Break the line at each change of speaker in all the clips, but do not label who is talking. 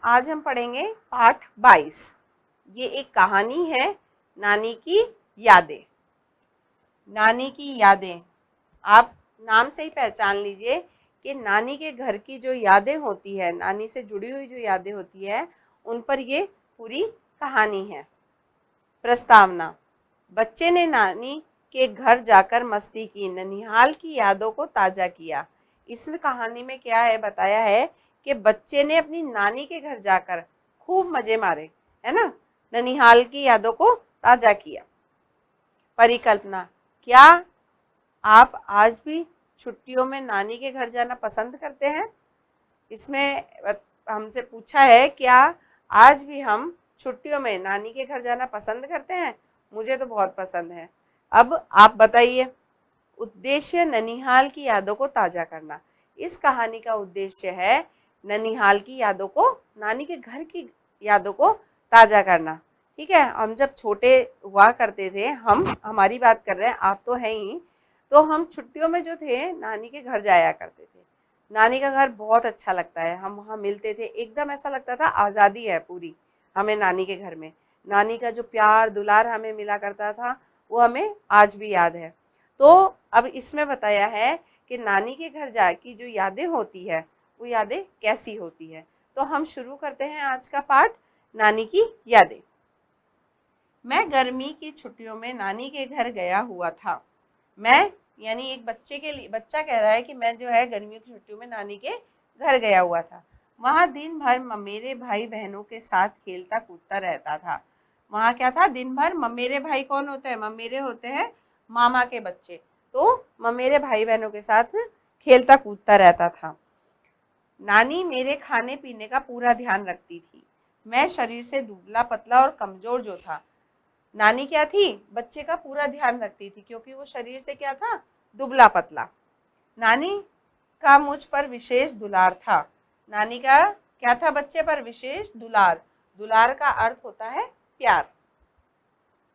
आज हम पढ़ेंगे पाठ 22। ये एक कहानी है, नानी की यादें। नानी की यादें, आप नाम से ही पहचान लीजिए कि नानी के घर की जो यादें होती है, नानी से जुड़ी हुई जो यादें होती है, उन पर ये पूरी कहानी है। प्रस्तावना। बच्चे ने नानी के घर जाकर मस्ती की, ननिहाल की यादों को ताज़ा किया। इसमें कहानी में क्या है बताया है कि बच्चे ने अपनी नानी के घर जाकर खूब मजे मारे, है ना, ननिहाल की यादों को ताज़ा किया। परिकल्पना। क्या आप आज भी छुट्टियों में नानी के घर जाना पसंद करते हैं? इसमें हमसे पूछा है, क्या आज भी हम छुट्टियों में नानी के घर जाना पसंद करते हैं? मुझे तो बहुत पसंद है। अब आप बताइए। उद्देश्य ननिहाल की यादों को ताज़ा करना। इस कहानी का उद्देश्य है ननिहाल की यादों को, नानी के घर की यादों को ताज़ा करना। ठीक है, हम जब छोटे हुआ करते थे, हमारी बात कर रहे हैं, आप तो हैं ही, तो हम छुट्टियों में जो थे नानी के घर जाया करते थे। नानी का घर बहुत अच्छा लगता है, हम वहाँ मिलते थे, एकदम ऐसा लगता था आज़ादी है पूरी हमें नानी के घर में। नानी का जो प्यार दुलार हमें मिला करता था, वो हमें आज भी याद है। तो अब इसमें बताया है कि नानी के घर जा की जो यादें होती है, वो यादें कैसी होती है। तो हम शुरू करते हैं आज का पाठ, नानी की यादें। मैं गर्मी की छुट्टियों में नानी के घर गया हुआ था। मैं यानी एक बच्चे के लिए, बच्चा कह रहा है कि मैं जो है गर्मियों की छुट्टियों में नानी के घर गया हुआ था। वहाँ दिन भर ममेरे भाई बहनों के साथ खेलता कूदता रहता था। वहाँ क्या था? दिन भर ममेरे भाई कौन होते हैं? ममेरे होते हैं मामा के बच्चे। तो ममेरे भाई बहनों के साथ खेलता कूदता रहता था। नानी मेरे खाने पीने का पूरा ध्यान रखती थी। मैं शरीर से दुबला पतला और कमजोर जो था, नानी क्या थी? बच्चे का पूरा ध्यान रखती थी, क्योंकि वो शरीर से क्या था? दुबला पतला। नानी का मुझ पर विशेष दुलार था। नानी का क्या था? बच्चे पर विशेष दुलार। दुलार का अर्थ होता है प्यार।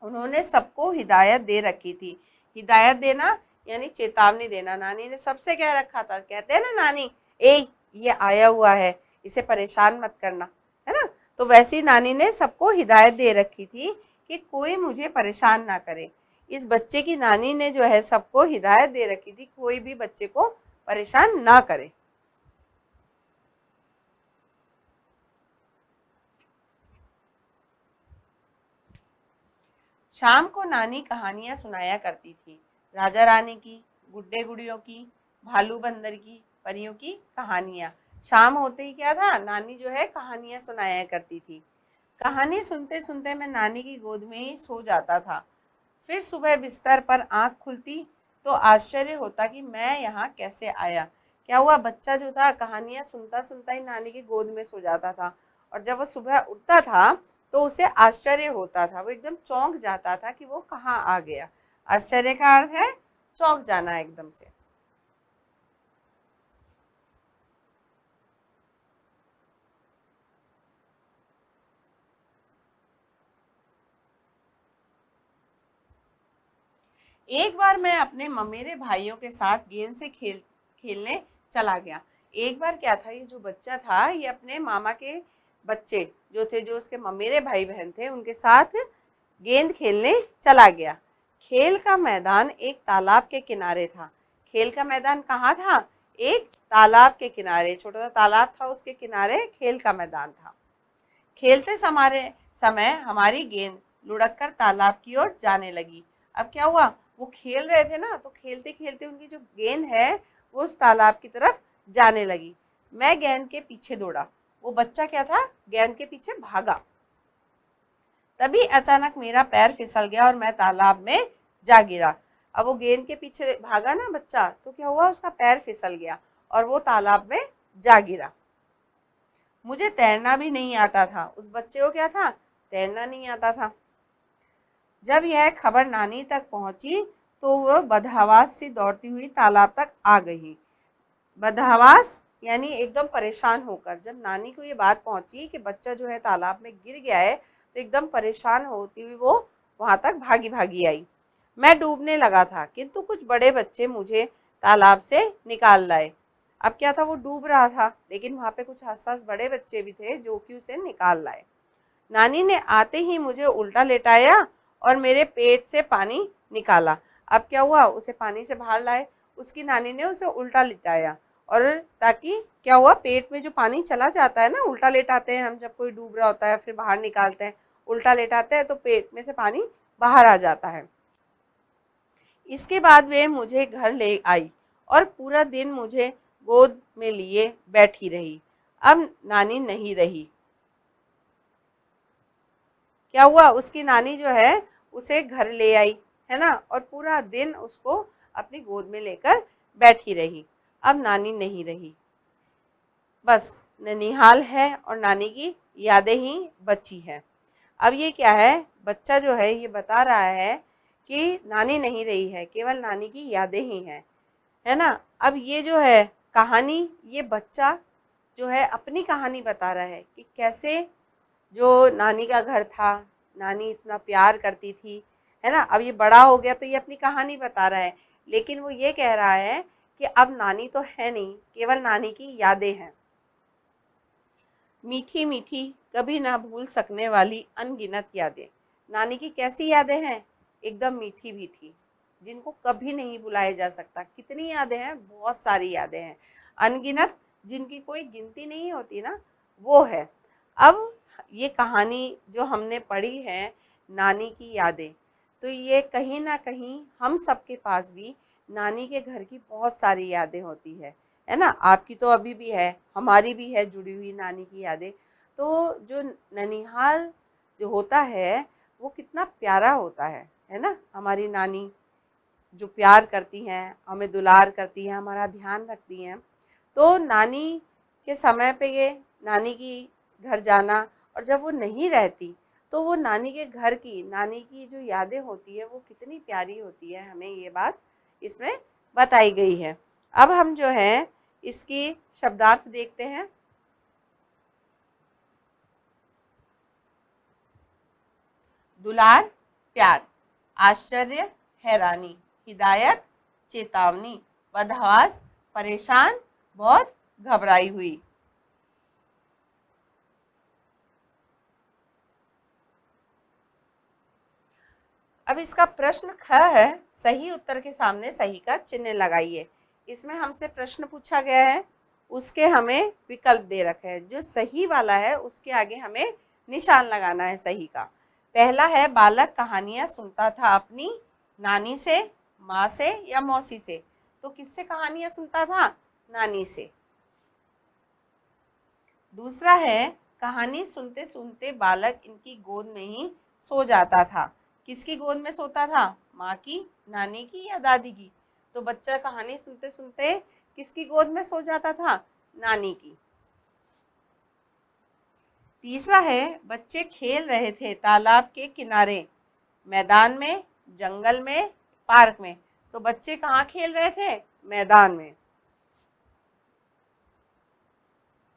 उन्होंने सबको हिदायत दे रखी थी। हिदायत देना यानी चेतावनी देना। नानी ने सबसे कह रखा था, कहते हैं ना नानी, ए ये आया हुआ है, इसे परेशान मत करना, है ना। तो वैसी नानी ने सबको हिदायत दे रखी थी कि कोई मुझे परेशान ना करे। इस बच्चे की नानी ने जो है सबको हिदायत दे रखी थी, कोई भी बच्चे को परेशान ना करे। शाम को नानी कहानियां सुनाया करती थी। राजा रानी की, गुड्डे गुड़ियों की, भालू बंदर की, परियों की कहानियां। शाम होते ही क्या था? नानी जो है कहानियां सुनाया करती थी। कहानी सुनते सुनते मैं नानी की गोद में ही सो जाता था। फिर सुबह बिस्तर पर आंख खुलती तो आश्चर्य होता कि मैं यहाँ कैसे आया। क्या हुआ? बच्चा जो था कहानियां सुनता सुनता ही नानी की गोद में सो जाता था, और जब वो सुबह उठता था तो उसे आश्चर्य होता था, वो एकदम चौंक जाता था कि वो कहाँ आ गया। आश्चर्य का अर्थ है चौंक जाना एकदम से। एक बार मैं अपने ममेरे भाइयों के साथ गेंद से खेलने चला गया। एक बार क्या था, ये जो बच्चा था ये अपने मामा के बच्चे जो थे, जो उसके ममेरे भाई बहन थे, उनके साथ गेंद खेलने चला गया। खेल का मैदान एक तालाब के किनारे था। खेल का मैदान कहाँ था? एक तालाब के किनारे, छोटा सा तालाब था, उसके किनारे खेल का मैदान था। खेलते समय हमारी गेंद लुढ़क कर तालाब की ओर जाने लगी। अब क्या हुआ? वो खेल रहे थे ना, तो खेलते खेलते उनकी जो गेंद है वो उस तालाब की तरफ जाने लगी। मैं गेंद के पीछे दौड़ा। वो बच्चा क्या था? गेंद के पीछे भागा। तभी अचानक मेरा पैर फिसल गया और मैं तालाब में जा गिरा। अब वो गेंद के पीछे भागा ना बच्चा, तो क्या हुआ? उसका पैर फिसल गया और वो तालाब में जा गिरा। मुझे तैरना भी नहीं आता था। उस बच्चे को क्या था? तैरना नहीं आता था। जब यह खबर नानी तक पहुंची तो वह बदहवास सी दौड़ती हुई तालाब तक आ गई। बदहवास यानी एकदम परेशान होकर। जब नानी को ये बात पहुंची कि बच्चा जो है तालाब में गिर गया है, तो एकदम परेशान होती हुई वो वहां तक भागी भागी आई। मैं डूबने लगा था, किंतु कुछ बड़े बच्चे मुझे तालाब से निकाल लाए। अब क्या था, वो डूब रहा था, लेकिन वहाँ पे कुछ आसपास बड़े बच्चे भी थे जो कि उसे निकाल लाए। नानी ने आते ही मुझे उल्टा लेटाया और मेरे पेट से पानी निकाला। अब क्या हुआ, उसे पानी से बाहर लाए, उसकी नानी ने उसे उल्टा लिटाया, और ताकि क्या हुआ, पेट में जो पानी चला जाता है ना, उल्टा लेटाते हैं हम जब कोई डूब रहा होता है, फिर बाहर निकालते हैं, उल्टा लेटाते हैं तो पेट में से पानी बाहर आ जाता है। इसके बाद वे मुझे घर ले आई और पूरा दिन मुझे गोद में लिए बैठी रही। अब नानी नहीं रही। क्या हुआ, उसकी नानी जो है उसे घर ले आई, है ना, और पूरा दिन उसको अपनी गोद में लेकर बैठी रही। अब नानी नहीं रही, बस ननिहाल है और नानी की यादें ही बची हैं। अब ये क्या है, बच्चा जो है ये बता रहा है कि नानी नहीं रही है, केवल नानी की यादें ही हैं, है ना। अब ये जो है कहानी, ये बच्चा जो है अपनी कहानी बता रहा है कि कैसे जो नानी का घर था, नानी इतना प्यार करती थी, है ना। अब ये बड़ा हो गया तो ये अपनी कहानी बता रहा है, लेकिन वो ये कह रहा है कि अब नानी तो है नहीं, केवल नानी की यादें हैं। मीठी मीठी, कभी ना भूल सकने वाली अनगिनत यादें। नानी की कैसी यादें हैं, एकदम मीठी मीठी, जिनको कभी नहीं भुलाया जा सकता। कितनी यादें हैं, बहुत सारी यादें हैं, अनगिनत, जिनकी कोई गिनती नहीं होती ना, वो है। अब ये कहानी जो हमने पढ़ी है, नानी की यादें, तो ये कहीं ना कहीं हम सबके पास भी नानी के घर की बहुत सारी यादें होती है ना। आपकी तो अभी भी है, हमारी भी है जुड़ी हुई नानी की यादें। तो जो ननिहाल जो होता है वो कितना प्यारा होता है ना। हमारी नानी जो प्यार करती हैं, हमें दुलार करती हैं, हमारा ध्यान रखती हैं। तो नानी के समय पे ये नानी की घर जाना, और जब वो नहीं रहती तो वो नानी के घर की, नानी की जो यादें होती है वो कितनी प्यारी होती है, हमें ये बात इसमें बताई गई है। अब हम जो है इसकी शब्दार्थ देखते हैं। दुलार, प्यार, आश्चर्य, हैरानी, हिदायत, चेतावनी, बदहवास, परेशान, बहुत घबराई हुई। अब इसका प्रश्न ख है, सही उत्तर के सामने सही का चिन्ह लगाइए। इसमें हमसे प्रश्न पूछा गया है, उसके हमें विकल्प दे रखे हैं। जो सही वाला है उसके आगे हमें निशान लगाना है सही का। पहला है, बालक कहानियां सुनता था अपनी नानी से, माँ से या मौसी से। तो किससे कहानियां सुनता था, नानी से। दूसरा है, कहानी सुनते सुनते बालक इनकी गोद में ही सो जाता था। किसकी गोद में सोता था, माँ की, नानी की या दादी की। तो बच्चा कहानी सुनते सुनते किसकी गोद में सो जाता था, नानी की। तीसरा है, बच्चे खेल रहे थे तालाब के किनारे, मैदान में, जंगल में, पार्क में। तो बच्चे कहाँ खेल रहे थे, मैदान में।